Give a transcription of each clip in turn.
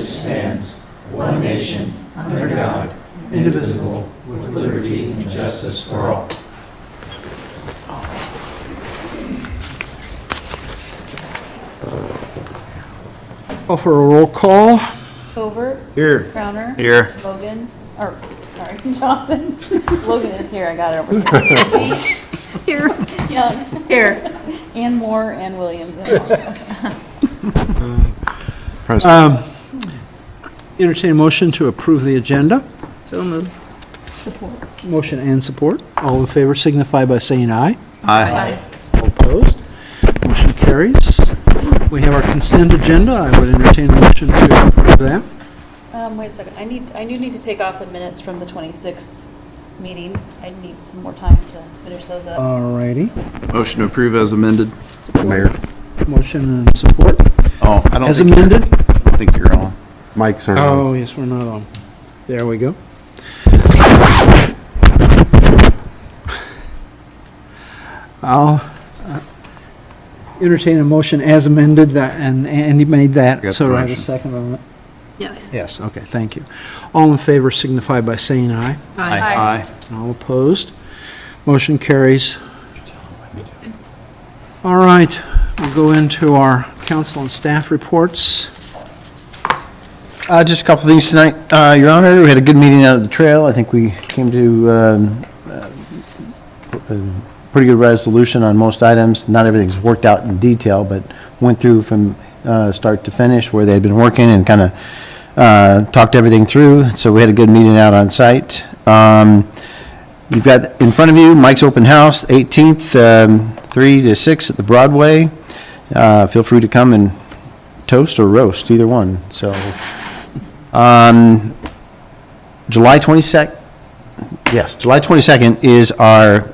stands, one nation, under God, indivisible, with liberty and justice for all. Call for a roll call. Over. Here. Crowner. Here. Logan. Or, sorry, Johnson. Logan is here. I got it over here. Here. Young. Here. And Moore and Williams. Entertain a motion to approve the agenda. So moved. Support. Motion and support. All in favor signify by saying aye. Aye. All opposed? Motion carries. We have our consent agenda. I would entertain a motion to approve that. Wait a second. I do need to take off the minutes from the 26th meeting. I need some more time to finish those up. All righty. Motion to approve as amended. Mayor. Motion and support. Oh, I don't As think amended? I don't think you're on. Mike's on. Oh, yes, we're not on. There we go. I'll entertain a motion as amended, that, and Andy made that, Got so the I have a motion. second on that. Yes. Yes, okay, thank you. All in favor signify by saying aye. Aye. All opposed? Motion carries. All right, we'll go into our council and staff reports. Just a couple things tonight, Your Honor. We had a good meeting out at the trail. I think we came to a pretty good resolution on most items. Not everything's worked out in detail, but went through from start to finish where they had been working and kind of talked everything through. So we had a good meeting out on site. You've got in front of you Mike's Open House, 18th, 3 to 6 at the Broadway. Feel free to come and toast or roast, either one. So, July 22nd, yes, July 22nd is our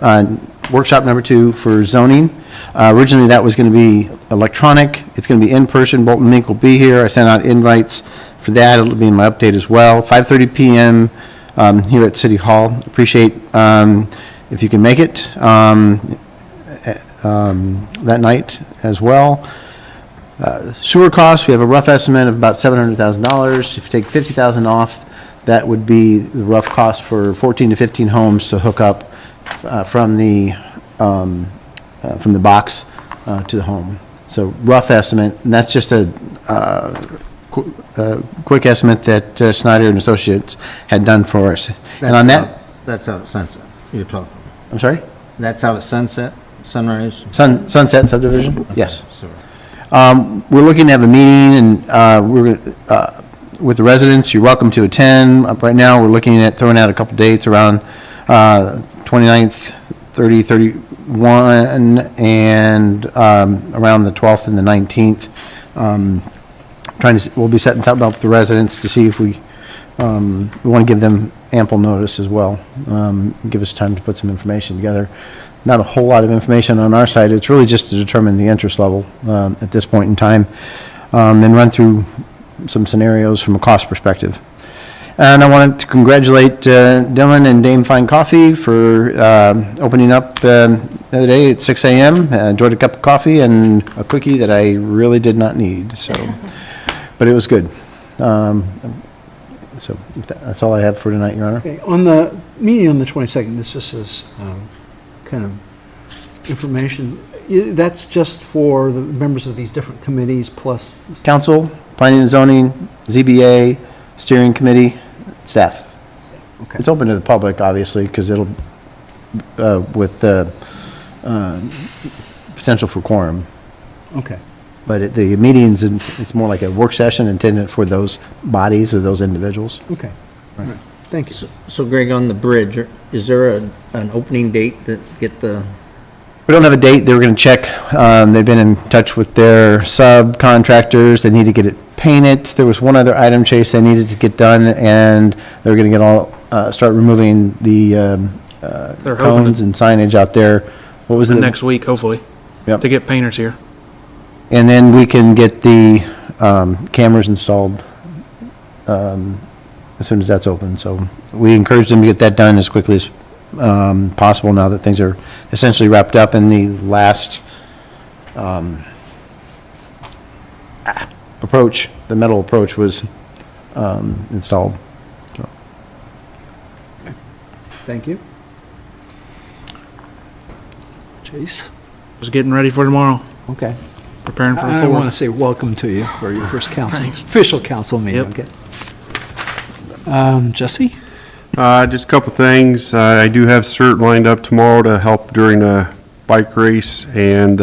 workshop number 2 for zoning. Originally, that was going to be electronic. It's going to be in person. Bolton Mink will be here. I sent out invites for that. It'll be in my update as well. 5:30 p.m. Here at City Hall. Appreciate if you can make it that night as well. Sewer costs, we have a rough estimate of about $700,000. If you take $50,000 off, that would be the rough cost for 14 to 15 homes to hook up from the box to the home. So rough estimate, and that's just a quick estimate that Snyder and Associates had done for us. And on that, That's out at Sunset, you're talking. I'm sorry? That's out at Sunset, Sunrise? Sunset subdivision? Yes. Sorry. We're looking to have a meeting, and we're with the residents. You're welcome to attend. Right now, we're looking at throwing out a couple dates around 29th, 30, 31, and around the 12th and the 19th. We'll be setting something up with the residents to see if we want to give them ample notice as well. Give us time to put some information together. Not a whole lot of information on our side. It's really just to determine the interest level at this point in time, and run through some scenarios from a cost perspective. And I wanted to congratulate Dylan and Dame Fine Coffee for opening up the other day at 6 a.m. Enjoyed a cup of coffee and a quickie that I really did not need. So, but it was good. So that's all I have for tonight, Your Honor. Okay, on the meeting on the 22nd, this just is kind of information. That's just for the members of these different committees plus... Council, Planning and Zoning, ZBA, Steering Committee, staff. Okay. It's open to the public, obviously, because it'll, with the potential for quorum. Okay. But at the meetings, it's more like a work session intended for those bodies or those individuals. Okay. All right. Thank you. So Greg, on the bridge, is there an opening date that get the, We don't have a date. They were going to check. They've been in touch with their subcontractors. They need to get it painted. There was one other item, Chase, they needed to get done, and they were going to get start removing the cones and signage out there. What was it? Next week, hopefully, Yep. to get painters here. And then we can get the cameras installed as soon as that's open. So we encourage them to get that done as quickly as possible now that things are essentially wrapped up, and the last approach, the metal approach, was installed. So, Thank you. Chase? Just getting ready for tomorrow, Okay. preparing for the I want to 4th. say welcome to you for your first Thanks. official council meeting, Yep. okay? Jesse? Just a couple things. I do have CERT lined up tomorrow to help during the bike race and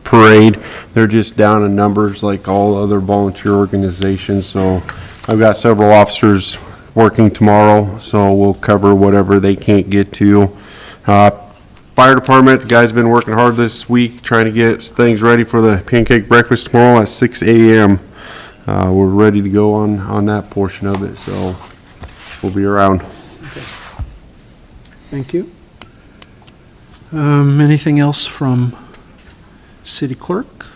parade. They're just down in numbers like all other volunteer organizations, so I've got several officers working tomorrow, so we'll cover whatever they can't get to. Fire department, the guys have been working hard this week trying to get things ready for the pancake breakfast tomorrow at 6 a.m. We're ready to go on that portion of it, so we'll be around. Thank you. Anything else from city clerk?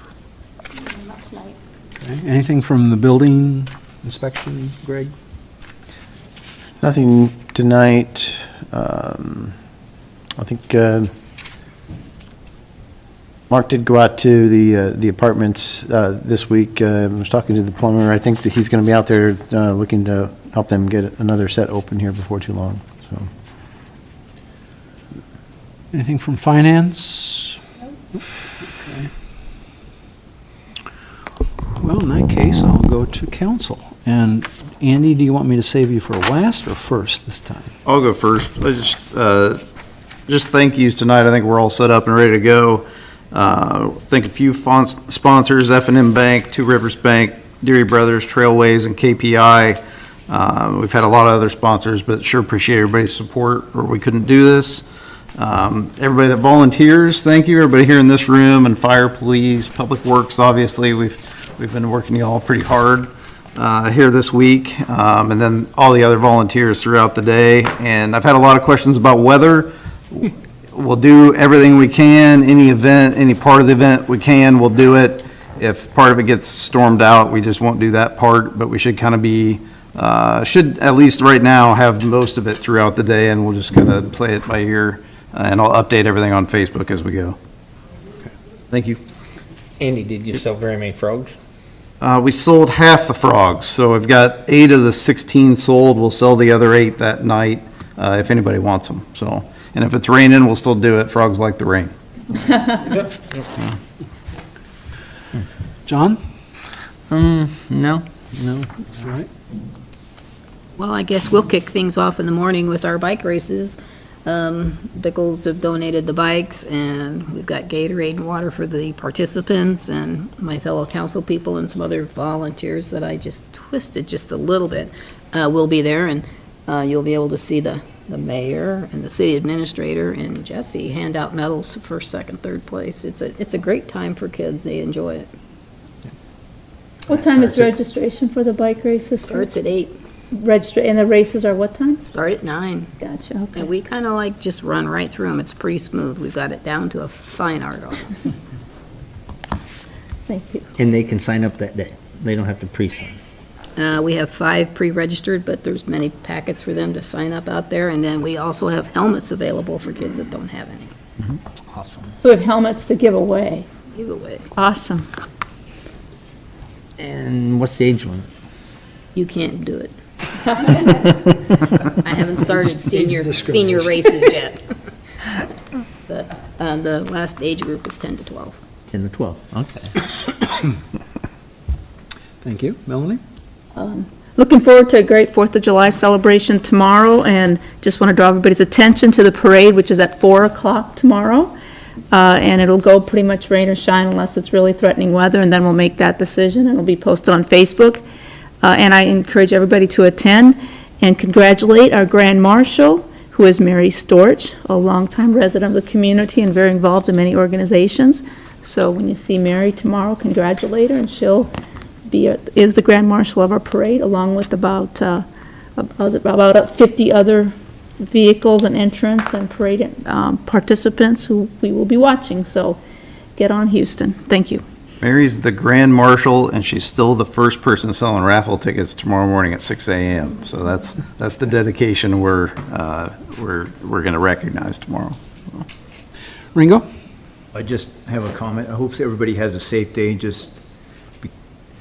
Not tonight. Okay. Anything from the building inspection, Greg? nothing tonight. I think Mark did go out to the apartments this week. I was talking to the plumber. I think that he's going to be out there looking to help them get another set open here before too long. So, Anything from finance? Okay. Well, in that case, I'll go to council. And Andy, do you want me to save you for last or first this time? I'll go first. I just thank yous tonight. I think we're all set up and ready to go. Thank a few sponsors, F&M Bank, Two Rivers Bank, Deary Brothers, Trailways, and KPI. We've had a lot of other sponsors, but sure appreciate everybody's support, or we couldn't do this. Everybody that volunteers, thank you. Everybody here in this room, and fire, police, public works, obviously, we've been working y'all pretty hard here this week, and then all the other volunteers throughout the day. And I've had a lot of questions about weather. We'll do everything we can, any event, any part of the event we can, we'll do it. If part of it gets stormed out, we just won't do that part, but we should kind of be, should at least right now have most of it throughout the day, and we'll just kind of play it by ear, and I'll update everything on Facebook as we go. Thank you. Andy, did you sell very many frogs? We sold half the frogs, so I've got 8 of the 16 sold. We'll sell the other 8 that night, if anybody wants them, so. And if it's raining, we'll still do it. Frogs like the rain. John? No. All right. Well, I guess we'll kick things off in the morning with our bike races. Bickles have donated the bikes, and we've got Gatorade and water for the participants, and my fellow council people and some other volunteers that I just twisted just a little bit will be there, and you'll be able to see the mayor and the city administrator and Jesse hand out medals for first, second, third place. It's a great time for kids. They enjoy it. What time is registration for the bike races? Starts at 8, And the races are what time? start at 9. Gotcha, okay. And we kind of like just run right through them. It's pretty smooth. We've got it down to a fine art almost. Thank you. And they can sign up that day. They don't have to pre-sign. We have 5 pre-registered, but there's many packets for them to sign up out there. And then we also have helmets available for kids that don't have any. Awesome. So we have helmets to give away. Giveaway. Awesome. And what's the age limit? You can't do it. I haven't started senior races yet. The last age group is 10 to 12. 10 to 12, okay. Thank you. Melanie? Looking forward to a great 4th of July celebration tomorrow, and just want to draw everybody's attention to the parade, which is at 4 o'clock tomorrow. And it'll go pretty much rain or shine unless it's really threatening weather, and then we'll make that decision, and it'll be posted on Facebook. And I encourage everybody to attend and congratulate our Grand Marshal, who is Mary Storch, a longtime resident of the community and very involved in many organizations. So when you see Mary tomorrow, congratulate her, and she'll is the Grand Marshal of our parade, along with about 50 other vehicles and entrants and parade participants who we will be watching. So get on, Houston. Thank you. Mary's the Grand Marshal, and she's still the first person selling raffle tickets tomorrow morning at 6 a.m. So that's the dedication we're going to recognize tomorrow. Ringo? I just have a comment. I hope everybody has a safe day. Just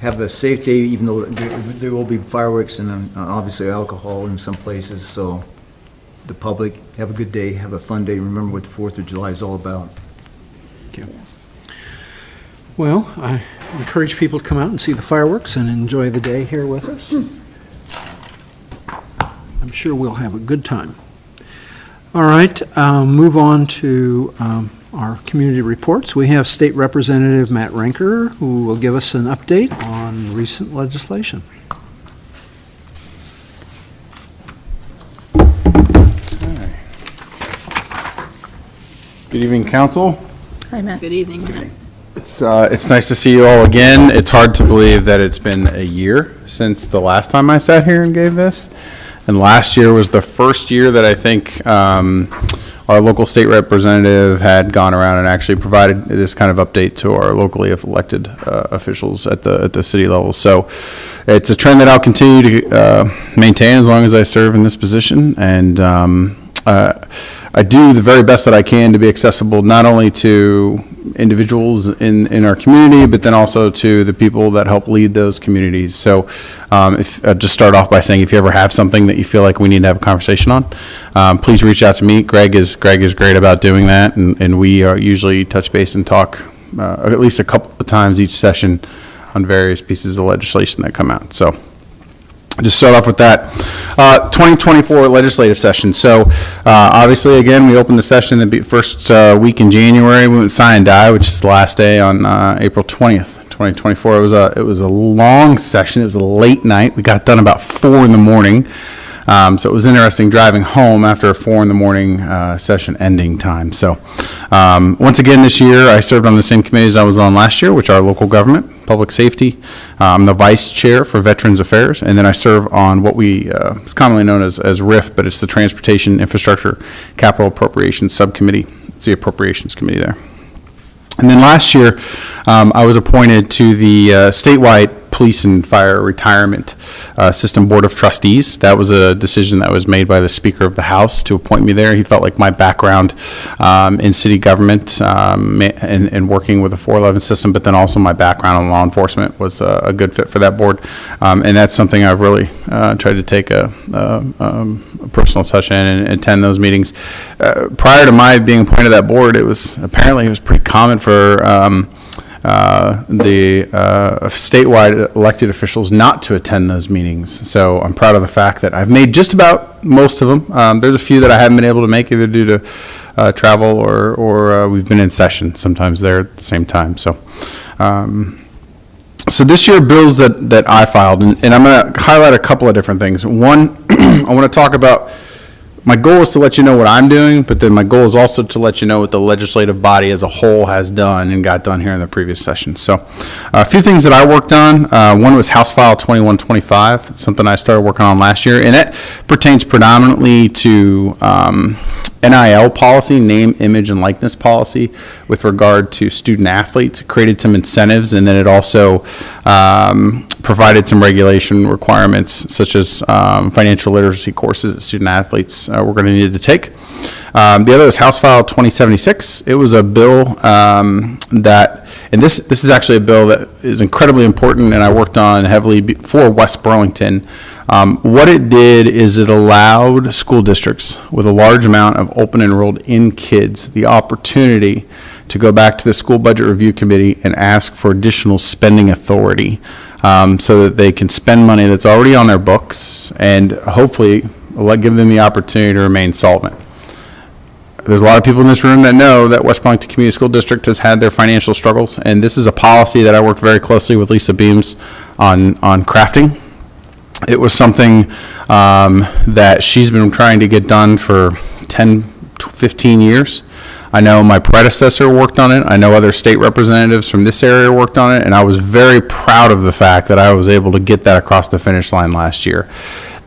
have a safe day, even though there will be fireworks and obviously alcohol in some places, so the public, have a good day, have a fun day, remember what the 4th of July is all about. Well, I encourage people to come out and see the fireworks and enjoy the day here with us. I'm sure we'll have a good time. All right, move on to our community reports. We have State Representative Matt Ranker, who will give us an update on recent legislation. Good evening, Council. Hi, Matt. Good evening, Matt. It's nice to see you all again. It's hard to believe that it's been a year since the last time I sat here and gave this. And last year was the first year that I think our local state representative had gone around and actually provided this kind of update to our locally elected officials at the city level. So it's a trend that I'll continue to maintain as long as I serve in this position. And I do the very best that I can to be accessible not only to individuals in our community, but then also to the people that help lead those communities. So if just start off by saying, if you ever have something that you feel like we need to have a conversation on, please reach out to me. Greg is great about doing that, and we usually touch base and talk at least a couple of times each session on various pieces of legislation that come out. So just start off with that. 2024 legislative session. So obviously, again, we opened the session the first week in January. We went sign and die, which is the last day on April 20th, 2024. It was a long session. It was a late night. We got done about 4 in the morning. So it was interesting driving home after a 4 in the morning session ending time. So once again this year, I served on the same committees I was on last year, which are local government, public safety. I'm the vice chair for Veterans Affairs, and then I serve on what is commonly known as RIF, but it's the Transportation Infrastructure Capital Appropriations Subcommittee. It's the Appropriations Committee there. And then last year, I was appointed to the statewide Police and Fire Retirement System Board of Trustees. That was a decision that was made by the Speaker of the House to appoint me there. He felt like my background in city government and working with the 411 system, but then also my background in law enforcement was a good fit for that board. And that's something I've really tried to take a personal touch in and attend those meetings. Prior to my being appointed to that board, it was pretty common for the statewide elected officials not to attend those meetings. So I'm proud of the fact that I've made just about most of them. There's a few that I haven't been able to make either due to travel or we've been in session sometimes there at the same time. So so this year bills that I filed, and I'm going to highlight a couple of different things. One, I want to talk about, my goal is to let you know what I'm doing, but then my goal is also to let you know what the legislative body as a whole has done and got done here in the previous session. So a few things that I worked on. One was House File 2125. It's something I started working on last year, and it pertains predominantly to NIL policy, name, image, and likeness policy with regard to student athletes. It created some incentives, and then it also provided some regulation requirements such as financial literacy courses that student athletes were going to need to take. The other is House File 2076. It was a bill that, and this is actually a bill that is incredibly important, and I worked on heavily for West Burlington. What it did is it allowed school districts with a large amount of open enrolled in kids the opportunity to go back to the school budget review committee and ask for additional spending authority so that they can spend money that's already on their books and hopefully give them the opportunity to remain solvent. There's a lot of people in this room that know that West Burlington Community School District has had their financial struggles, and this is a policy that I worked very closely with Lisa Beams on crafting. It was something that she's been trying to get done for 10, 15 years. I know my predecessor worked on it. I know other state representatives from this area worked on it, and I was very proud of the fact that I was able to get that across the finish line last year.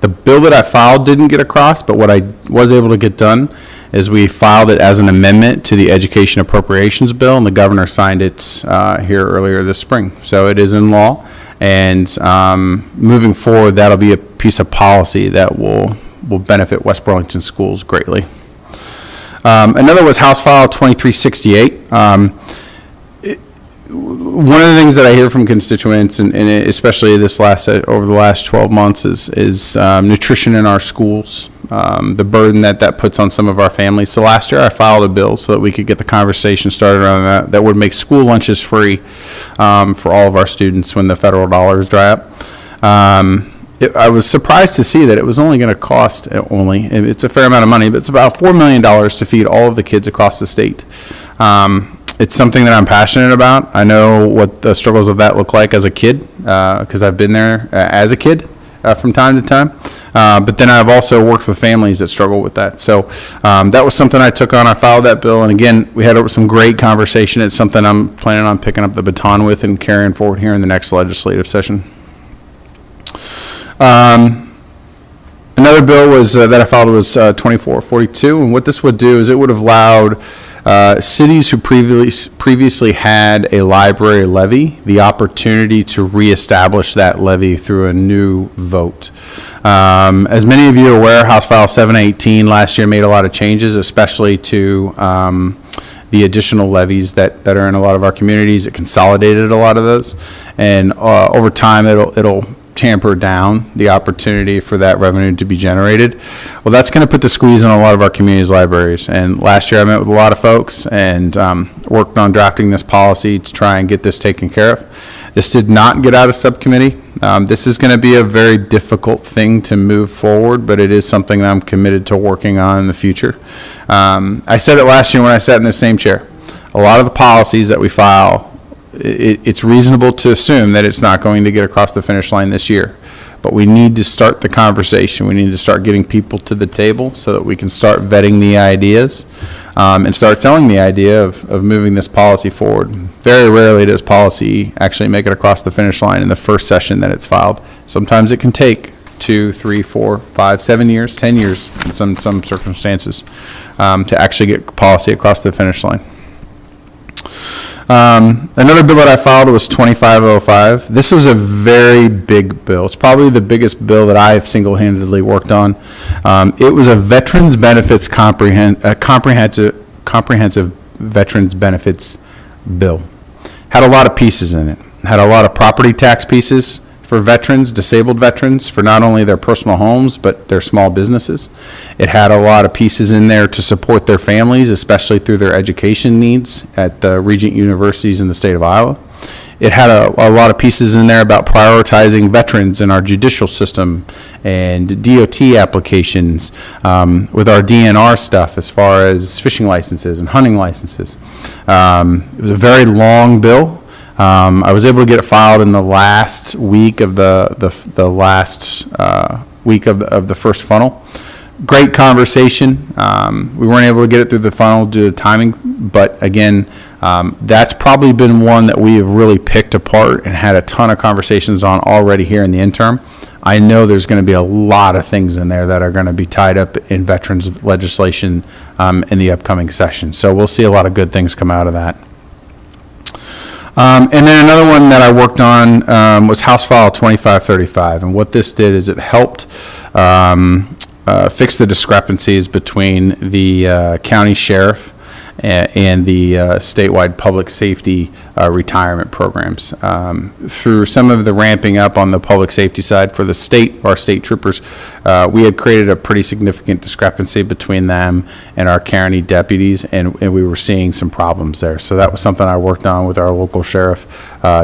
The bill that I filed didn't get across, but what I was able to get done is we filed it as an amendment to the Education Appropriations Bill, and the governor signed it here earlier this spring. So it is in law, and moving forward, that'll be a piece of policy that will benefit West Burlington schools greatly. Another was House File 2368. one of the things that I hear from constituents, and especially over the last 12 months, is nutrition in our schools, the burden that puts on some of our families. So last year I filed a bill so that we could get the conversation started around that would make school lunches free for all of our students when the federal dollars dry up. I was surprised to see that it was only going to cost it's a fair amount of money, but it's about $4 million to feed all of the kids across the state. It's something that I'm passionate about. I know what the struggles of that look like as a kid, because I've been there as a kid from time to time. But then I've also worked with families that struggle with that. So that was something I took on. I filed that bill. And again, we had some great conversation. It's something I'm planning on picking up the baton with and carrying forward here in the next legislative session. Another bill that I filed was 2442. And what this would do is it would have allowed cities who previously had a library levy the opportunity to reestablish that levy through a new vote. As many of you are aware, House File 718 last year made a lot of changes, especially to the additional levies that are in a lot of our communities. It consolidated a lot of those, and over time it'll tamper down the opportunity for that revenue to be generated. Well, that's going to put the squeeze on a lot of our community's libraries. And last year I met with a lot of folks and worked on drafting this policy to try and get this taken care of. This did not get out of subcommittee. This is going to be a very difficult thing to move forward, but it is something that I'm committed to working on in the future. I said it last year when I sat in the same chair. A lot of the policies that we file, it's reasonable to assume that it's not going to get across the finish line this year. But we need to start the conversation. We need to start getting people to the table so that we can start vetting the ideas and start selling the idea of moving this policy forward. Very rarely does policy actually make it across the finish line in the first session that it's filed. Sometimes it can take 2, 3, 4, 5, 7 years, 10 years in some circumstances to actually get policy across the finish line. Another bill that I filed was 2505. This was a very big bill. It's probably the biggest bill that I have single-handedly worked on. It was a veterans benefits comprehensive veterans benefits bill. Had a lot of pieces in it. Had a lot of property tax pieces for veterans, disabled veterans, for not only their personal homes, but their small businesses. It had a lot of pieces in there to support their families, especially through their education needs at the Regent universities in the state of Iowa. It had a lot of pieces in there about prioritizing veterans in our judicial system and DOT applications with our DNR stuff as far as fishing licenses and hunting licenses. It was a very long bill. I was able to get it filed in the last week of the last week of the first funnel. Great conversation. We weren't able to get it through the funnel due to timing, but again, that's probably been one that we have really picked apart and had a ton of conversations on already here in the interim. I know there's going to be a lot of things in there that are going to be tied up in veterans legislation in the upcoming session. So we'll see a lot of good things come out of that. And then another one that I worked on was House File 2535. And what this did is it helped fix the discrepancies between the county sheriff and the statewide public safety retirement programs. Through some of the ramping up on the public safety side for the state, our state troopers, we had created a pretty significant discrepancy between them and our county deputies, and we were seeing some problems there. So that was something I worked on with our local sheriff,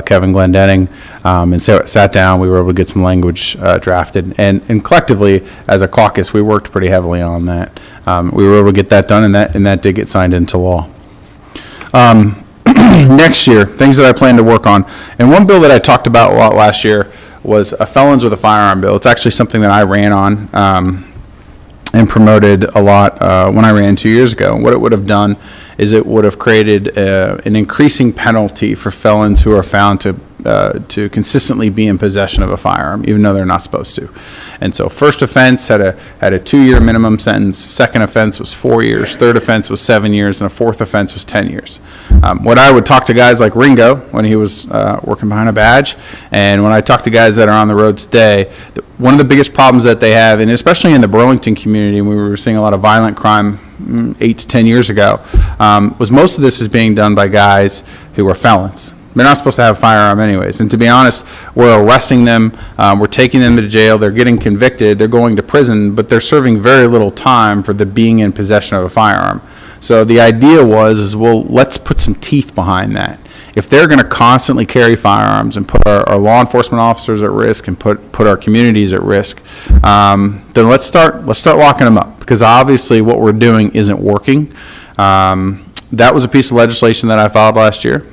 Kevin Glendenning, and sat down. We were able to get some language drafted, and collectively, as a caucus, we worked pretty heavily on that. We were able to get that done, and that did get signed into law. Next year, things that I plan to work on, and one bill that I talked about a lot last year was a felons with a firearm bill. It's actually something that I ran on and promoted a lot when I ran 2 years ago. What it would have done is it would have created an increasing penalty for felons who are found to consistently be in possession of a firearm, even though they're not supposed to. And so first offense had a 2-year minimum sentence, second offense was 4 years, third offense was 7 years, and a fourth offense was 10 years. When I would talk to guys like Ringo when he was working behind a badge, and when I talk to guys that are on the road today, one of the biggest problems that they have, and especially in the Burlington community, we were seeing a lot of violent crime 8 to 10 years ago, was most of this is being done by guys who were felons. They're not supposed to have a firearm anyways. And to be honest, we're arresting them, we're taking them to jail, they're getting convicted, they're going to prison, but they're serving very little time for the being in possession of a firearm. So the idea was, well, let's put some teeth behind that. If they're going to constantly carry firearms and put our law enforcement officers at risk and put our communities at risk, then let's start locking them up, because obviously what we're doing isn't working. That was a piece of legislation that I filed last year.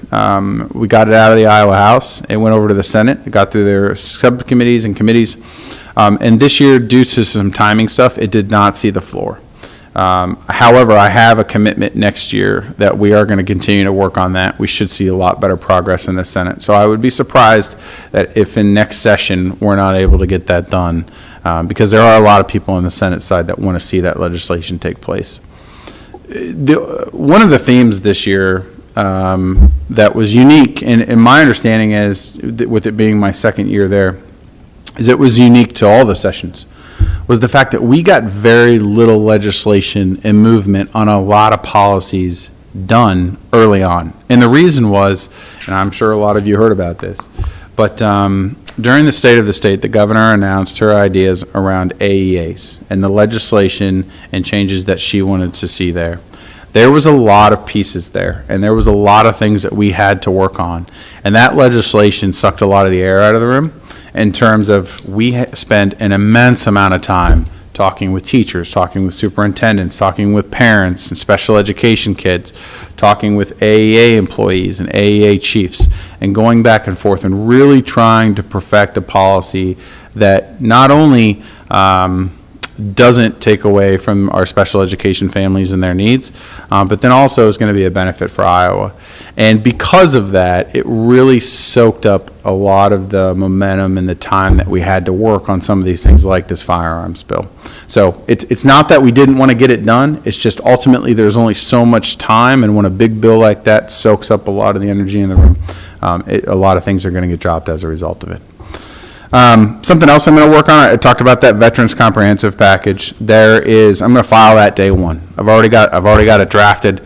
We got it out of the Iowa House. It went over to the Senate. It got through their subcommittees and committees. And this year, due to some timing stuff, it did not see the floor. However, I have a commitment next year that we are going to continue to work on that. We should see a lot better progress in the Senate. So I would be surprised that if in next session we're not able to get that done, because there are a lot of people on the Senate side that want to see that legislation take place. One of the themes this year that was unique, and my understanding is, with it being my second year there, is it was unique to all the sessions, was the fact that we got very little legislation and movement on a lot of policies done early on. And the reason was, and I'm sure a lot of you heard about this, but during the State of the State, the governor announced her ideas around AEAs and the legislation and changes that she wanted to see there. There was a lot of pieces there, and there was a lot of things that we had to work on. And that legislation sucked a lot of the air out of the room in terms of we spent an immense amount of time talking with teachers, talking with superintendents, talking with parents and special education kids, talking with AEA employees and AEA chiefs, and going back and forth and really trying to perfect a policy that not only doesn't take away from our special education families and their needs, but then also is going to be a benefit for Iowa. And because of that, it really soaked up a lot of the momentum and the time that we had to work on some of these things like this firearms bill. So it's not that we didn't want to get it done, it's just ultimately there's only so much time, and when a big bill like that soaks up a lot of the energy in the room, a lot of things are going to get dropped as a result of it. Something else I'm going to work on, I talked about that Veterans Comprehensive Package. I'm going to file that day one. I've already got it drafted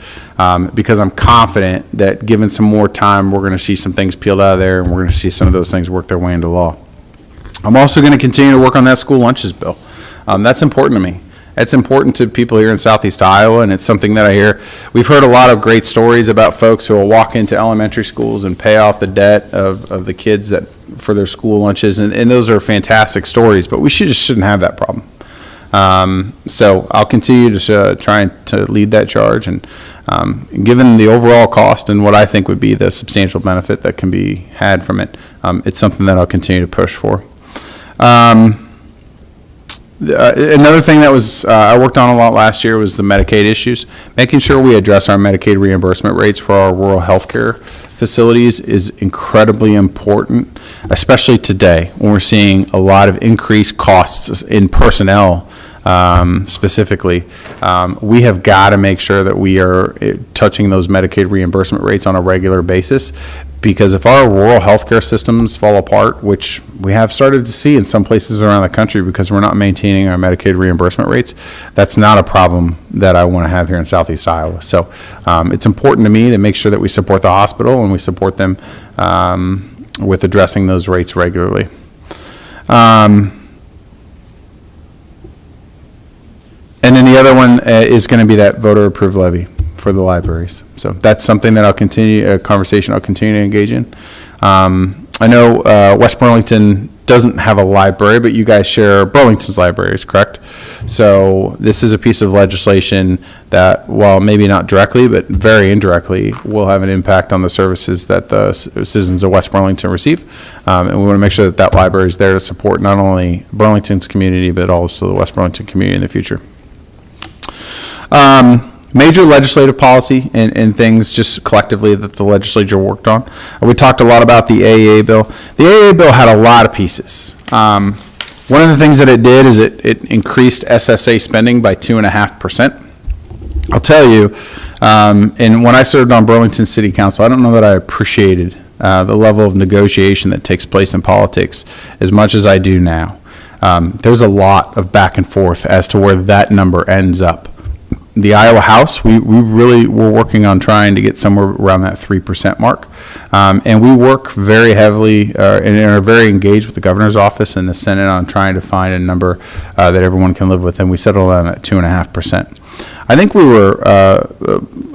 because I'm confident that given some more time, we're going to see some things peeled out of there, and we're going to see some of those things work their way into law. I'm also going to continue to work on that school lunches bill. That's important to me. It's important to people here in Southeast Iowa, and it's something that I hear. We've heard a lot of great stories about folks who will walk into elementary schools and pay off the debt of the kids that for their school lunches, and those are fantastic stories, but we shouldn't have that problem. So I'll continue to try to lead that charge, and given the overall cost and what I think would be the substantial benefit that can be had from it, it's something that I'll continue to push for. Another thing that was I worked on a lot last year was the Medicaid issues. Making sure we address our Medicaid reimbursement rates for our rural health care facilities is incredibly important, especially today when we're seeing a lot of increased costs in personnel. Specifically, we have got to make sure that we are touching those Medicaid reimbursement rates on a regular basis, because if our rural healthcare systems fall apart, which we have started to see in some places around the country because we're not maintaining our Medicaid reimbursement rates, that's not a problem that I want to have here in Southeast Iowa. So it's important to me to make sure that we support the hospital and we support them with addressing those rates regularly. And then the other one is going to be that voter-approved levy for the libraries. So that's something that a conversation I'll continue to engage in. I know West Burlington doesn't have a library, but you guys share Burlington's libraries, correct? So this is a piece of legislation that, while maybe not directly, but very indirectly, will have an impact on the services that the citizens of West Burlington receive. And we want to make sure that that library is there to support not only Burlington's community, but also the West Burlington community in the future. Major legislative policy and things just collectively that the legislature worked on. We talked a lot about the AEA bill. The AEA bill had a lot of pieces. One of the things that it did is it increased SSA spending by 2.5%. I'll tell you, and when I served on Burlington City Council, I don't know that I appreciated the level of negotiation that takes place in politics as much as I do now. There's a lot of back and forth as to where that number ends up. the Iowa House, we really were working on trying to get somewhere around that 3% mark. And we work very heavily and are very engaged with the governor's office and the Senate on trying to find a number that everyone can live with, and we settled on at 2.5%. I think we were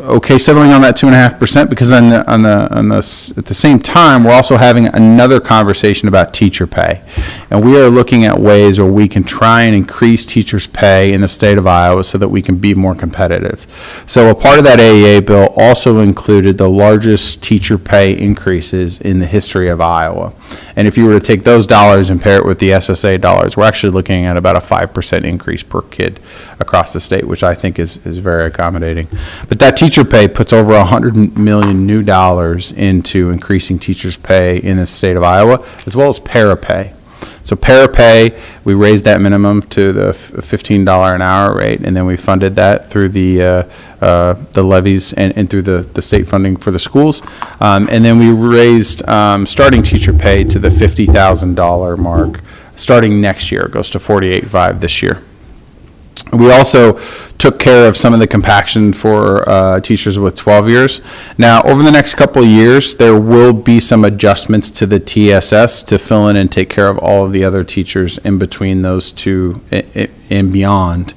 okay settling on that 2.5% because at the same time, we're also having another conversation about teacher pay. And we are looking at ways where we can try and increase teachers' pay in the state of Iowa so that we can be more competitive. So a part of that AEA bill also included the largest teacher pay increases in the history of Iowa. And if you were to take those dollars and pair it with the SSA dollars, we're actually looking at about a 5% increase per kid across the state, which I think is very accommodating. But that teacher pay puts over $100 million new dollars into increasing teachers' pay in the state of Iowa, as well as para pay. So para pay, we raised that minimum to the $15 an hour rate, and then we funded that through the levies and through the state funding for the schools. And then we raised starting teacher pay to the $50,000 mark starting next year. It goes to $48,500 this year. We also took care of some of the compaction for teachers with 12 years. Now, over the next couple of years, there will be some adjustments to the TSS to fill in and take care of all of the other teachers in between those two and beyond,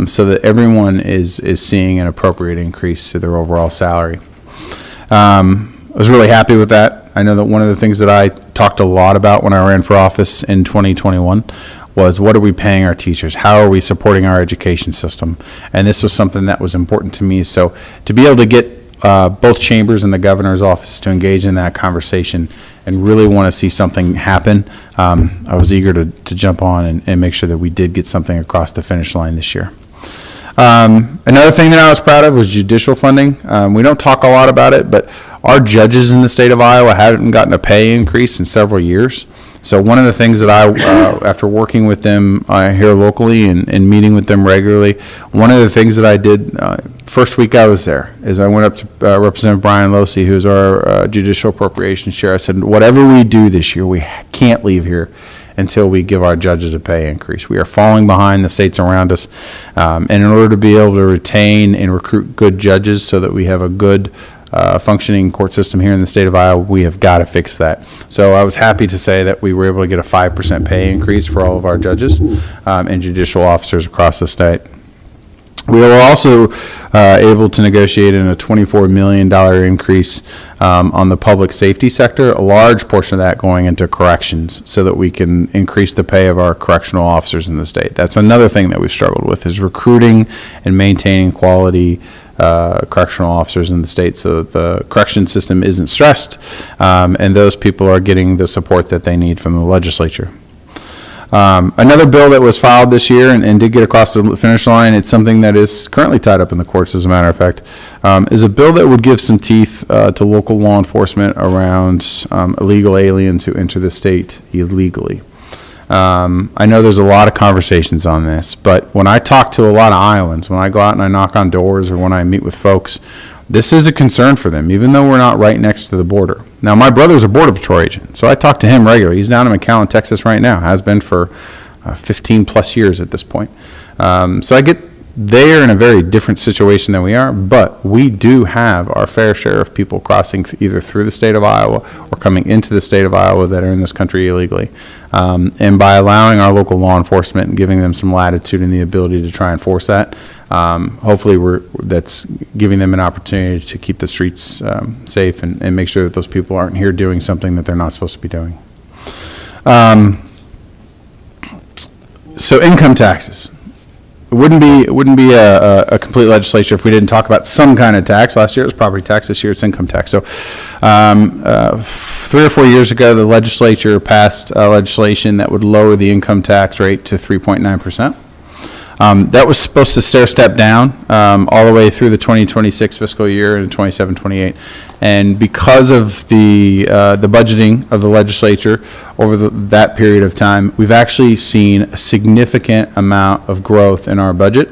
so that everyone is seeing an appropriate increase to their overall salary. I was really happy with that. I know that one of the things that I talked a lot about when I ran for office in 2021 was, what are we paying our teachers? How are we supporting our education system? And this was something that was important to me. So to be able to get both chambers and the governor's office to engage in that conversation and really want to see something happen, I was eager to jump on and make sure that we did get something across the finish line this year. Another thing that I was proud of was judicial funding. We don't talk a lot about it, but our judges in the state of Iowa haven't gotten a pay increase in several years. So one of the things that I, after working with them here locally and meeting with them regularly, one of the things that I did first week I was there is I went up to Representative Brian Losey, who's our judicial appropriations chair. I said, whatever we do this year, we can't leave here until we give our judges a pay increase. We are falling behind the states around us. And in order to be able to retain and recruit good judges so that we have a good functioning court system here in the state of Iowa, we have got to fix that. So I was happy to say that we were able to get a 5% pay increase for all of our judges and judicial officers across the state. We were also able to negotiate in a $24 million increase on the public safety sector, a large portion of that going into corrections so that we can increase the pay of our correctional officers in the state. That's another thing that we've struggled with, is recruiting and maintaining quality correctional officers in the state so that the correction system isn't stressed and those people are getting the support that they need from the legislature. Another bill that was filed this year and did get across the finish line, it's something that is currently tied up in the courts, as a matter of fact, is a bill that would give some teeth to local law enforcement around illegal aliens who enter the state illegally. I know there's a lot of conversations on this, but when I talk to a lot of Iowans, when I go out and I knock on doors or when I meet with folks, this is a concern for them, even though we're not right next to the border. Now, my brother's a Border Patrol agent, so I talk to him regularly. He's down in McAllen, Texas right now, has been for 15 plus years at this point. So I get they're in a very different situation than we are, but we do have our fair share of people crossing either through the state of Iowa or coming into the state of Iowa that are in this country illegally. And by allowing our local law enforcement and giving them some latitude and the ability to try and force that, hopefully that's giving them an opportunity to keep the streets safe and make sure that those people aren't here doing something that they're not supposed to be doing. So income taxes. It wouldn't be a complete legislature if we didn't talk about some kind of tax. Last year it was property tax. This year it's income tax. So 3 or 4 years ago, the legislature passed legislation that would lower the income tax rate to 3.9%. That was supposed to stair step down all the way through the 2026 fiscal year and 27-28. And because of the budgeting of the legislature over that period of time, we've actually seen a significant amount of growth in our budget.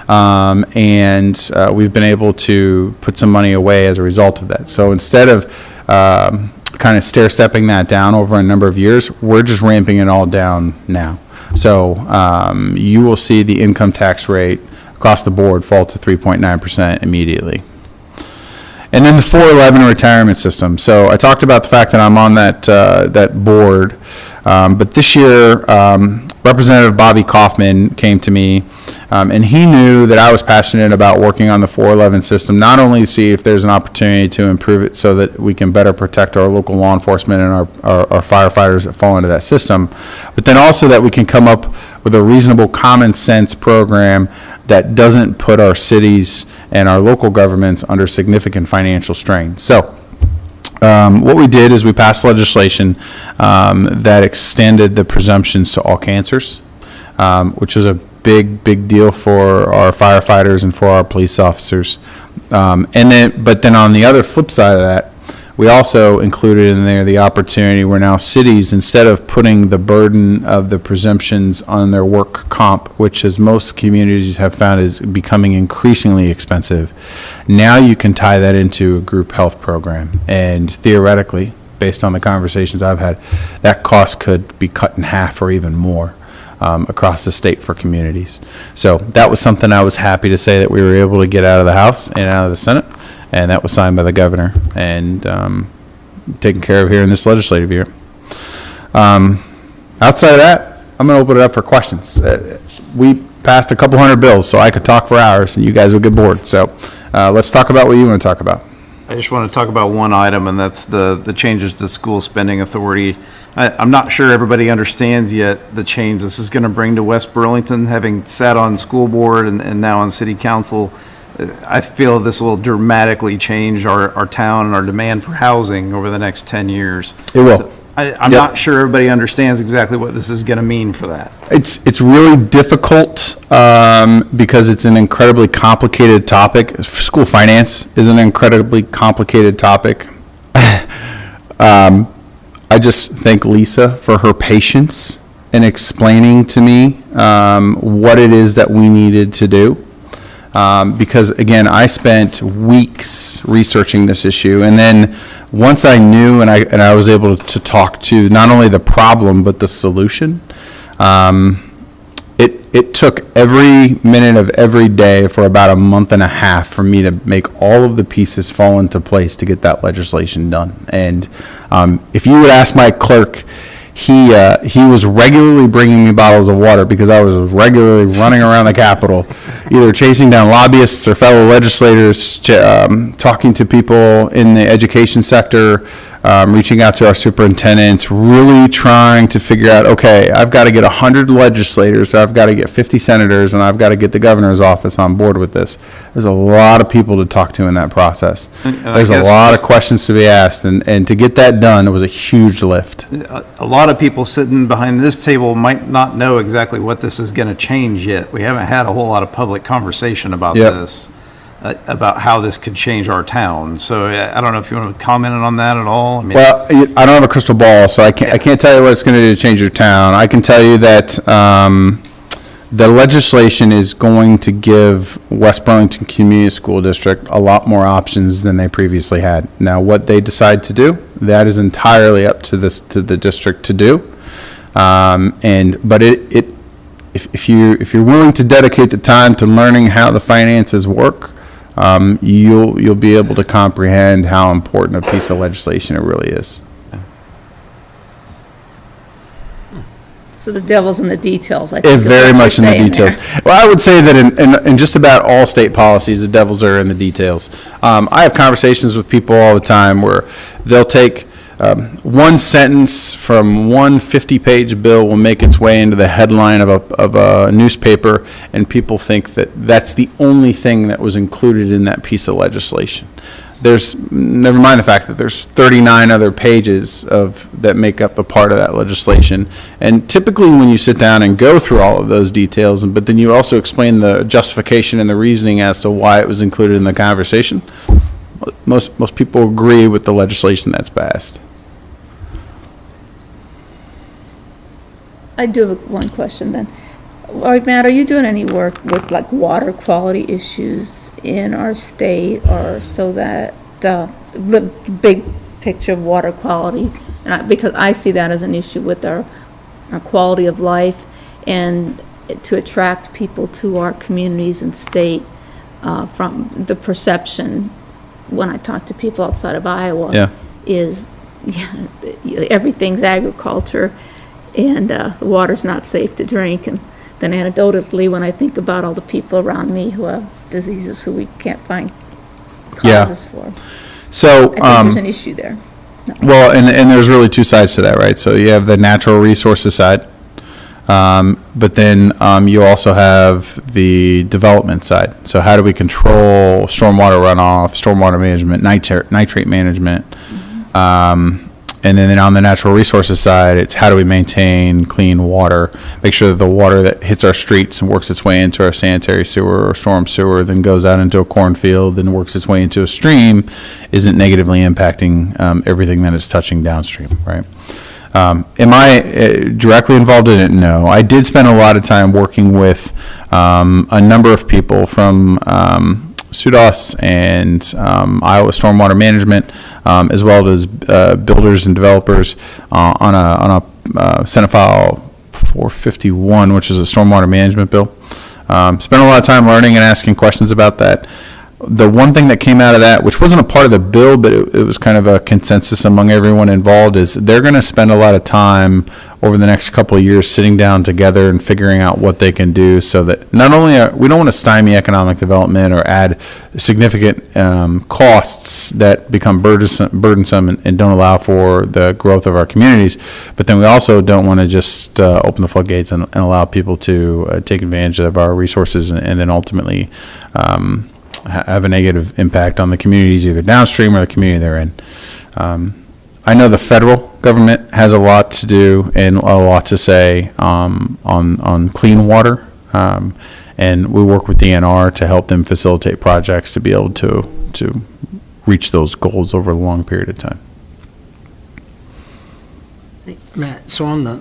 And we've been able to put some money away as a result of that. So instead of kind of stair stepping that down over a number of years, we're just ramping it all down now. So you will see the income tax rate across the board fall to 3.9% immediately. And then the 411 retirement system. So I talked about the fact that I'm on that board, but this year Representative Bobby Kaufman came to me, and he knew that I was passionate about working on the 411 system, not only to see if there's an opportunity to improve it so that we can better protect our local law enforcement and our firefighters that fall into that system, but then also that we can come up with a reasonable common sense program that doesn't put our cities and our local governments under significant financial strain. So what we did is we passed legislation that extended the presumptions to all cancers, which is a big deal for our firefighters and for our police officers. But then on the other flip side of that, we also included in there the opportunity where now cities, instead of putting the burden of the presumptions on their work comp, which as most communities have found is becoming increasingly expensive, now you can tie that into a group health program. And theoretically, based on the conversations I've had, that cost could be cut in half or even more across the state for communities. So that was something I was happy to say that we were able to get out of the House and out of the Senate. And that was signed by the governor and taken care of here in this legislative year. Outside of that, I'm going to open it up for questions. We passed a couple hundred bills, so I could talk for hours, and you guys would get bored. So let's talk about what you want to talk about. I just want to talk about one item, and that's the changes to school spending authority. I'm not sure everybody understands yet the change this is going to bring to West Burlington, having sat on school board and now on city council. I feel this will dramatically change our town and our demand for housing over the next 10 years. It will. So I'm not sure everybody understands exactly what this is going to mean for that. It's really difficult because it's an incredibly complicated topic. School finance is an incredibly complicated topic. I just thank Lisa for her patience in explaining to me what it is that we needed to do. Because again, I spent weeks researching this issue, and then once I knew and I was able to talk to not only the problem but the solution, it took every minute of every day for about a month and a half for me to make all of the pieces fall into place to get that legislation done. And if you would ask my clerk, he was regularly bringing me bottles of water because I was regularly running around the Capitol, either chasing down lobbyists or fellow legislators, talking to people in the education sector, reaching out to our superintendents, really trying to figure out, okay, I've got to get 100 legislators, I've got to get 50 senators, and I've got to get the governor's office on board with this. There's a lot of people to talk to in that process. There's a lot of questions to be asked, and to get that done, it was a huge lift. A lot of people sitting behind this table might not know exactly what this is going to change yet. We haven't had a whole lot of public conversation about this, about how this could change our town. So I don't know if you want to comment on that at all. I mean, well, I don't have a crystal ball, so I can't tell you what it's going to do to change your town. I can tell you that the legislation is going to give West Burlington Community School District a lot more options than they previously had. Now, what they decide to do, that is entirely up to the district to do. But if you're willing to dedicate the time to learning how the finances work, you'll be able to comprehend how important a piece of legislation it really is. So the devil's in the details, I think. Very much in the details. Well, I would say that in just about all state policies, the devils are in the details. I have conversations with people all the time where they'll take one sentence from one 50-page bill will make its way into the headline of a newspaper, and people think that that's the only thing that was included in that piece of legislation. Never mind the fact that there's 39 other pages that make up a part of that legislation. And typically when you sit down and go through all of those details, but then you also explain the justification and the reasoning as to why it was included in the conversation, most people agree with the legislation that's passed. I do have one question then. All right, Matt, are you doing any work with like water quality issues in our state, or so that the big picture of water quality? And because I see that as an issue with our quality of life, and to attract people to our communities and state from the perception, when I talk to people outside of Iowa, Yeah. is everything's agriculture and the water's not safe to drink. And then anecdotally, when I think about all the people around me who have diseases who we can't find Yeah. causes for, So, I think there's an issue there. well, and there's really two sides to that, right? So you have the natural resources side, but then you also have the development side. So how do we control stormwater runoff, stormwater management, nitrate management? And then on the natural resources side, it's how do we maintain clean water, make sure that the water that hits our streets and works its way into our sanitary sewer or storm sewer, then goes out into a cornfield, then works its way into a stream, isn't negatively impacting everything that it's touching downstream, right? Am I directly involved in it? No. I did spend a lot of time working with a number of people from SUDAS and Iowa Stormwater Management, as well as builders and developers on a Senate File 451, which is a stormwater management bill. Spent a lot of time learning and asking questions about that. The one thing that came out of that, which wasn't a part of the bill, but it was kind of a consensus among everyone involved, is they're going to spend a lot of time over the next couple of years sitting down together and figuring out what they can do so that not only we don't want to stymie economic development or add significant costs that become burdensome and don't allow for the growth of our communities, but then we also don't want to just open the floodgates and allow people to take advantage of our resources and then ultimately have a negative impact on the communities either downstream or the community they're in. I know the federal government has a lot to do and a lot to say on clean water, and we work with DNR to help them facilitate projects to be able to reach those goals over a long period of time. Matt, so on the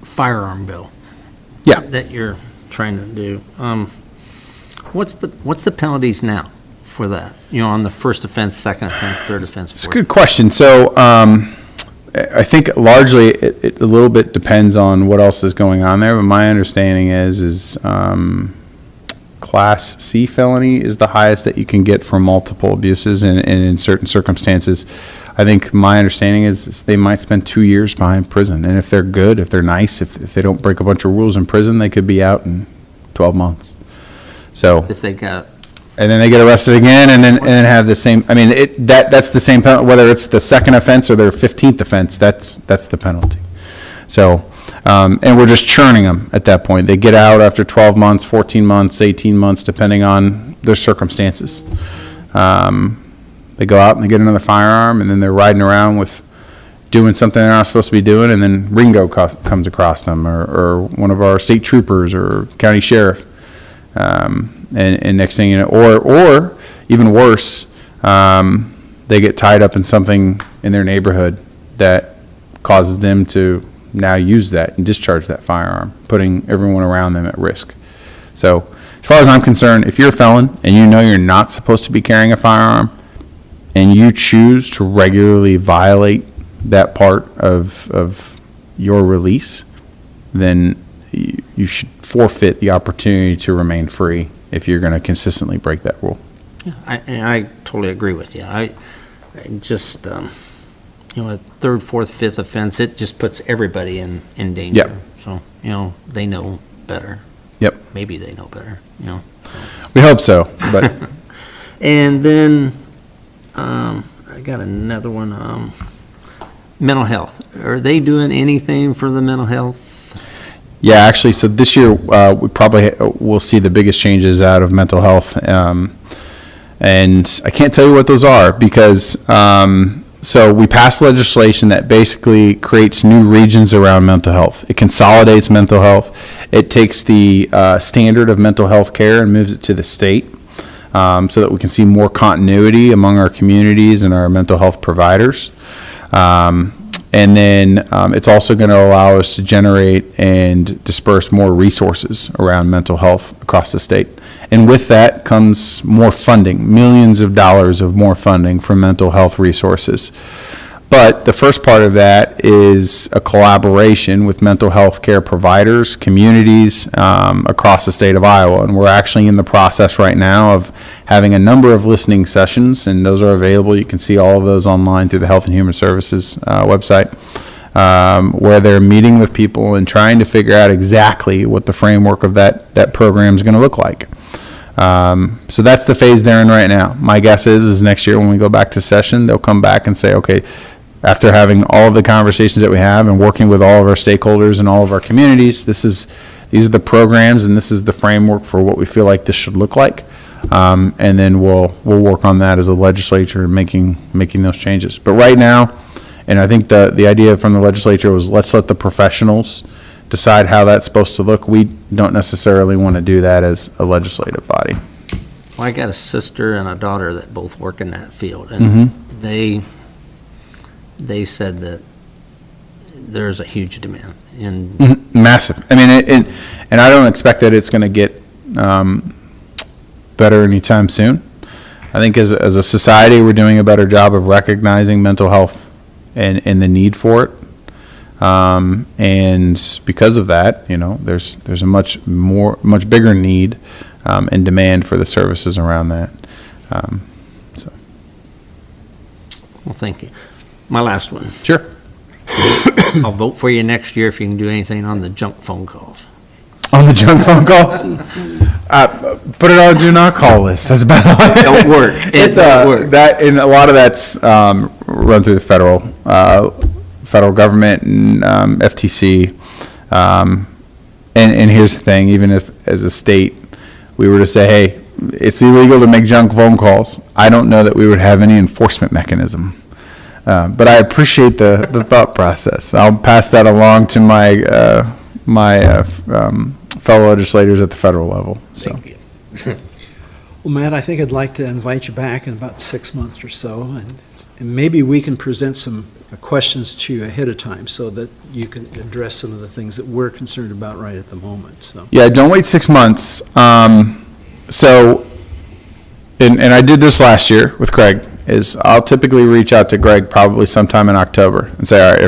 firearm bill. Yeah. That you're trying to do, what's the penalties now for that? You know, on the first offense, second offense, third offense? It's a good question. So I think largely it a little bit depends on what else is going on there, but my understanding is Class C felony is the highest that you can get for multiple abuses, and in certain circumstances, I think my understanding is they might spend 2 years behind prison, and if they're good, if they're nice, if they don't break a bunch of rules in prison, they could be out in 12 months. So If they got, and then they get arrested again, and then have the same. I mean, that's the same penalty, whether it's the second offense or their 15th offense. That's the penalty. So, and we're just churning them at that point. They get out after 12 months, 14 months, 18 months, depending on their circumstances. They go out and they get another firearm, and then they're riding around with doing something they're not supposed to be doing, and then Ringo comes across them, or one of our state troopers or county sheriff. And next thing you know, or even worse, they get tied up in something in their neighborhood that causes them to now use that and discharge that firearm, putting everyone around them at risk. So as far as I'm concerned, if you're a felon and you know you're not supposed to be carrying a firearm and you choose to regularly violate that part of your release, then you should forfeit the opportunity to remain free if you're going to consistently break that rule. yeah, I totally agree with you. I just, you know, a third, fourth, fifth offense, it just puts everybody in danger. Yep. So, you know, they know better. Yep. Maybe they know better, you know. So. We hope so, but And then, I got another one, mental health. Are they doing anything for the mental health? yeah, actually, so this year we probably will see the biggest changes out of mental health, and I can't tell you what those are because so we passed legislation that basically creates new regions around mental health. It consolidates mental health. It takes the standard of mental health care and moves it to the state, so that we can see more continuity among our communities and our mental health providers. And then it's also going to allow us to generate and disperse more resources around mental health across the state. And with that comes more funding, millions of dollars of more funding for mental health resources. But the first part of that is a collaboration with mental health care providers, communities across the state of Iowa. And we're actually in the process right now of having a number of listening sessions, and those are available. You can see all of those online through the Health and Human Services website, where they're meeting with people and trying to figure out exactly what the framework of that program is going to look like. So that's the phase they're in right now. My guess is next year when we go back to session, they'll come back and say, okay, after having all of the conversations that we have and working with all of our stakeholders and all of our communities, these are the programs and this is the framework for what we feel like this should look like. And then we'll work on that as a legislature, making those changes. But right now, and I think the idea from the legislature was, let's let the professionals decide how that's supposed to look. We don't necessarily want to do that as a legislative body. Well, I got a sister and a daughter that both work in that field, and they said that there's a huge demand. And massive. I mean, and I don't expect that it's going to get better anytime soon. I think as a society, we're doing a better job of recognizing mental health and the need for it. And because of that, there's a much bigger need and demand for the services around that. Well, thank you. My last one. Sure. I'll vote for you next year if you can do anything on the junk phone calls. On the junk phone calls? Put it on do not call list. That's about all. It don't work. It don't work. That, and a lot of that's run through the federal government and FTC. And here's the thing, even if as a state we were to say, hey, it's illegal to make junk phone calls, I don't know that we would have any enforcement mechanism. But I appreciate the thought process. I'll pass that along to my fellow legislators at the federal level. So. Thank you. Well, Matt, I think I'd like to invite you back in about 6 months or so, and maybe we can present some questions to you ahead of time so that you can address some of the things that we're concerned about right at the moment. So. Yeah, don't wait 6 months. So, and I did this last year with Craig, is I'll typically reach out to Greg probably sometime in October and say, all right,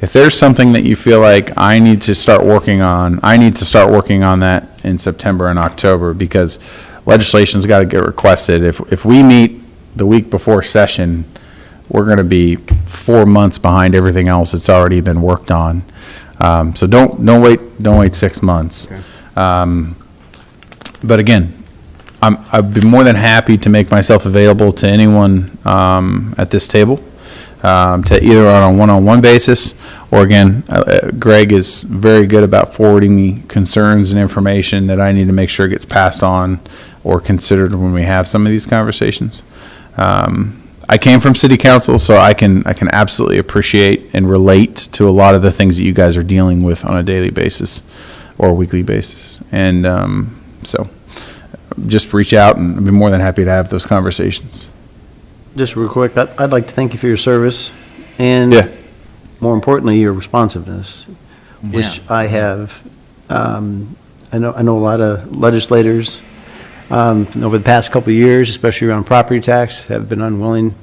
if there's something that you feel like I need to start working on, I need to start working on that in September and October, because legislation's got to get requested. If we meet the week before session, we're going to be 4 months behind everything else that's already been worked on. So don't wait 6 months. Okay. But again, I'd be more than happy to make myself available to anyone at this table, to either on a one-on-one basis, or again, Greg is very good about forwarding me concerns and information that I need to make sure gets passed on or considered when we have some of these conversations. I came from city council, so I can absolutely appreciate and relate to a lot of the things that you guys are dealing with on a daily basis or a weekly basis. And so just reach out, and I'd be more than happy to have those conversations. Just real quick, I'd like to thank you for your service and, more importantly, your responsiveness, which I have. I know a lot of legislators over the past couple of years, especially around property tax, have been unwilling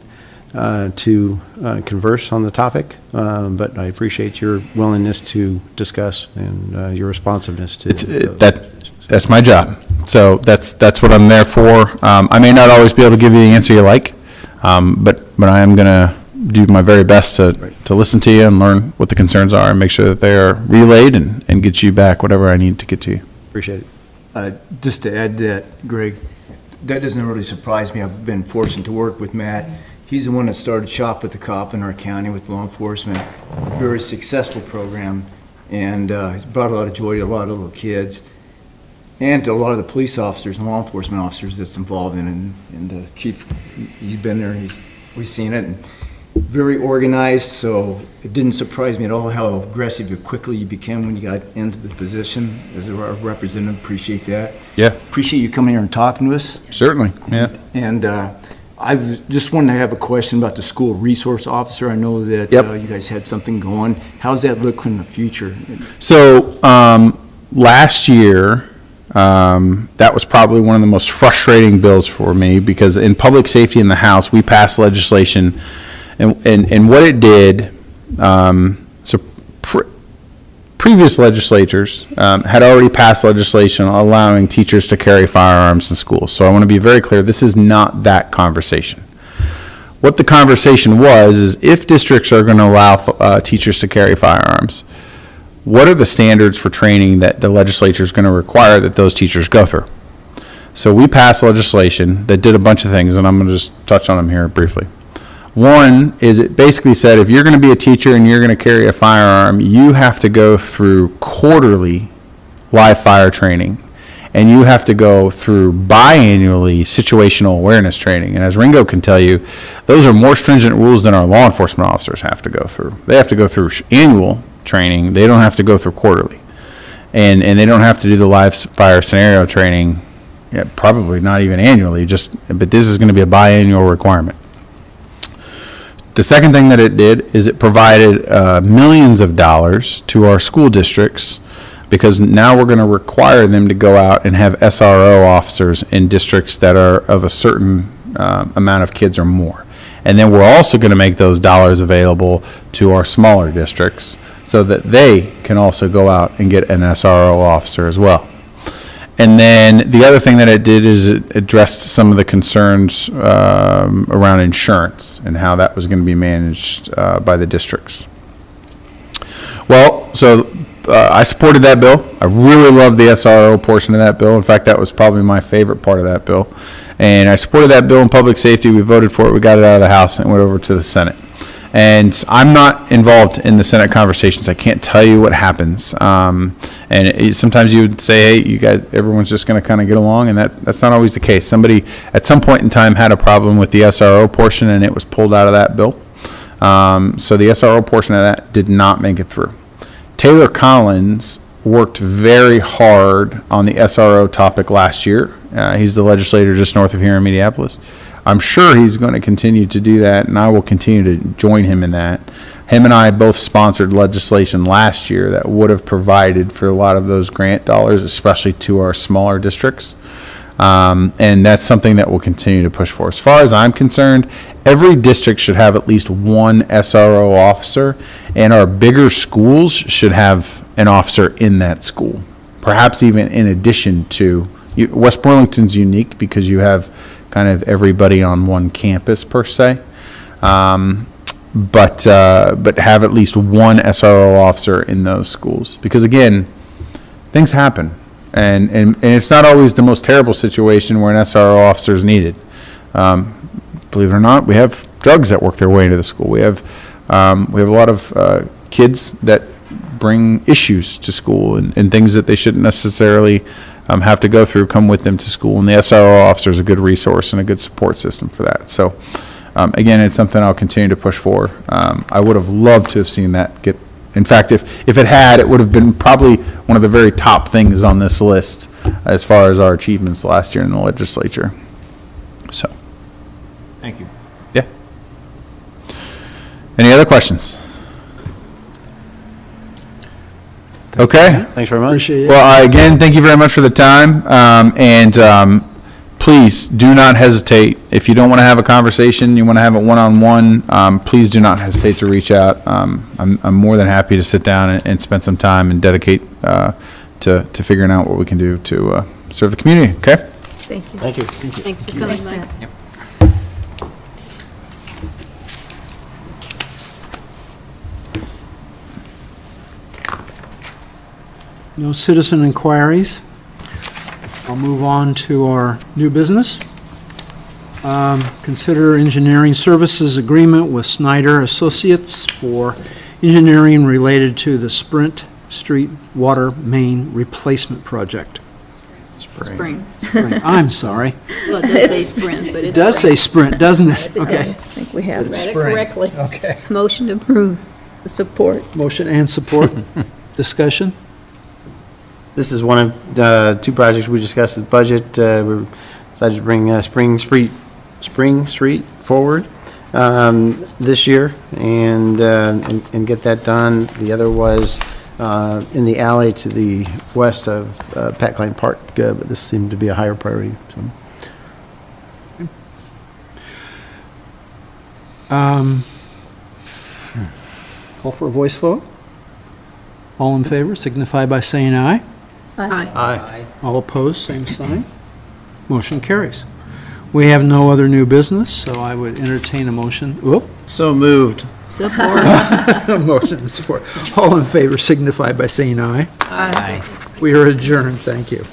to converse on the topic, but I appreciate your willingness to discuss and your responsiveness to That's my job. So that's what I'm there for. I may not always be able to give you the answer you like, but I am going to do my very best to listen to you and learn what the concerns are and make sure that they are relayed and get you back whatever I need to get to you. Appreciate it. Just to add to that, Greg, that doesn't really surprise me. I've been fortunate to work with Matt. He's the one that started Shop with the Cop in our county with law enforcement. Very successful program, and it's brought a lot of joy to a lot of little kids and to a lot of the police officers and law enforcement officers that's involved in it. And the chief, he's been there, we've seen it. And very organized, so it didn't surprise me at all how aggressive and quickly you became when you got into the position as a representative. Appreciate that. Yeah. Appreciate you coming here and talking to us. Certainly, yeah. And I just wanted to have a question about the school resource officer. I know that you guys had something going. How's that look in the future? So last year, that was probably one of the most frustrating bills for me, because in public safety in the House, we passed legislation And what it did, previous legislatures had already passed legislation allowing teachers to carry firearms in schools. So I want to be very clear, this is not that conversation. What the conversation was is if districts are going to allow teachers to carry firearms, what are the standards for training that the legislature is going to require that those teachers go through? So we passed legislation that did a bunch of things, and I'm going to just touch on them here briefly. One is it basically said if you're going to be a teacher and you're going to carry a firearm, you have to go through quarterly live fire training, and you have to go through biannually situational awareness training. And as Ringo can tell you, those are more stringent rules than our law enforcement officers have to go through. They have to go through annual training. They don't have to go through quarterly. And they don't have to do the live fire scenario training, probably not even annually, but this is going to be a biannual requirement. The second thing that it did is it provided millions of dollars to our school districts, because now we're going to require them to go out and have SRO officers in districts that are of a certain amount of kids or more. And then we're also going to make those dollars available to our smaller districts so that they can also go out and get an SRO officer as well. And then the other thing that it did is it addressed some of the concerns around insurance and how that was going to be managed by the districts. Well, so I supported that bill. I really loved the SRO portion of that bill. In fact, that was probably my favorite part of that bill. And I supported that bill in public safety. We voted for it. We got it out of the House and it went over to the Senate. And I'm not involved in the Senate conversations. I can't tell you what happens. Sometimes you would say, hey, you guys, everyone's just going to kind of get along, and that's not always the case. Somebody at some point in time had a problem with the SRO portion, and it was pulled out of that bill. So the SRO portion of that did not make it through. Taylor Collins worked very hard on the SRO topic last year. He's the legislator just north of here in Minneapolis. I'm sure he's going to continue to do that, and I will continue to join him in that. Him and I both sponsored legislation last year that would have provided for a lot of those grant dollars, especially to our smaller districts. And that's something that we'll continue to push for. As far as I'm concerned, every district should have at least one SRO officer, and our bigger schools should have an officer in that school, perhaps even in addition to. West Burlington's unique because you have kind of everybody on one campus per se, but have at least one SRO officer in those schools, because again, things happen, and it's not always the most terrible situation where an SRO officer is needed. Believe it or not, we have drugs that work their way into the school. We have a lot of kids that bring issues to school and things that they shouldn't necessarily have to go through, come with them to school, and the SRO officer is a good resource and a good support system for that. So again, it's something I'll continue to push for. I would have loved to have seen that get, in fact, if it had, it would have been probably one of the very top things on this list as far as our achievements last year in the legislature. So Thank you. yeah. Any other questions? Okay. Thanks very much. Appreciate it. Well, again, thank you very much for the time. Please do not hesitate. If you don't want to have a conversation, you want to have it one-on-one, please do not hesitate to reach out. I'm more than happy to sit down and spend some time and dedicate to figuring out what we can do to serve the community. Okay? Thank you. Thank you. Thanks for coming, Matt. No citizen inquiries. I'll move on to our new business. Consider engineering services agreement with Snyder Associates for engineering related to the Sprint Street Water Main Replacement Project. Spring. I'm sorry. Well, it does say Sprint, but it's. It does say Sprint, doesn't it? Yes, it Okay. does. I think we have Read that. it correctly. Okay. Motion to approve. Support. Motion and support. Discussion? This is one of the two projects we discussed at budget. We decided to bring Spring Street forward this year and get that done. The other was in the alley to the west of Pat Klein Park, but this seemed to be a higher priority. So. Call for a voice vote. All in favor signify by saying aye. Aye. All opposed, same sign. Motion carries. We have no other new business, so I would entertain a motion. Whoop. So moved. Support. Motion and support. All in favor signify by saying aye. Aye. We are adjourned. Thank you.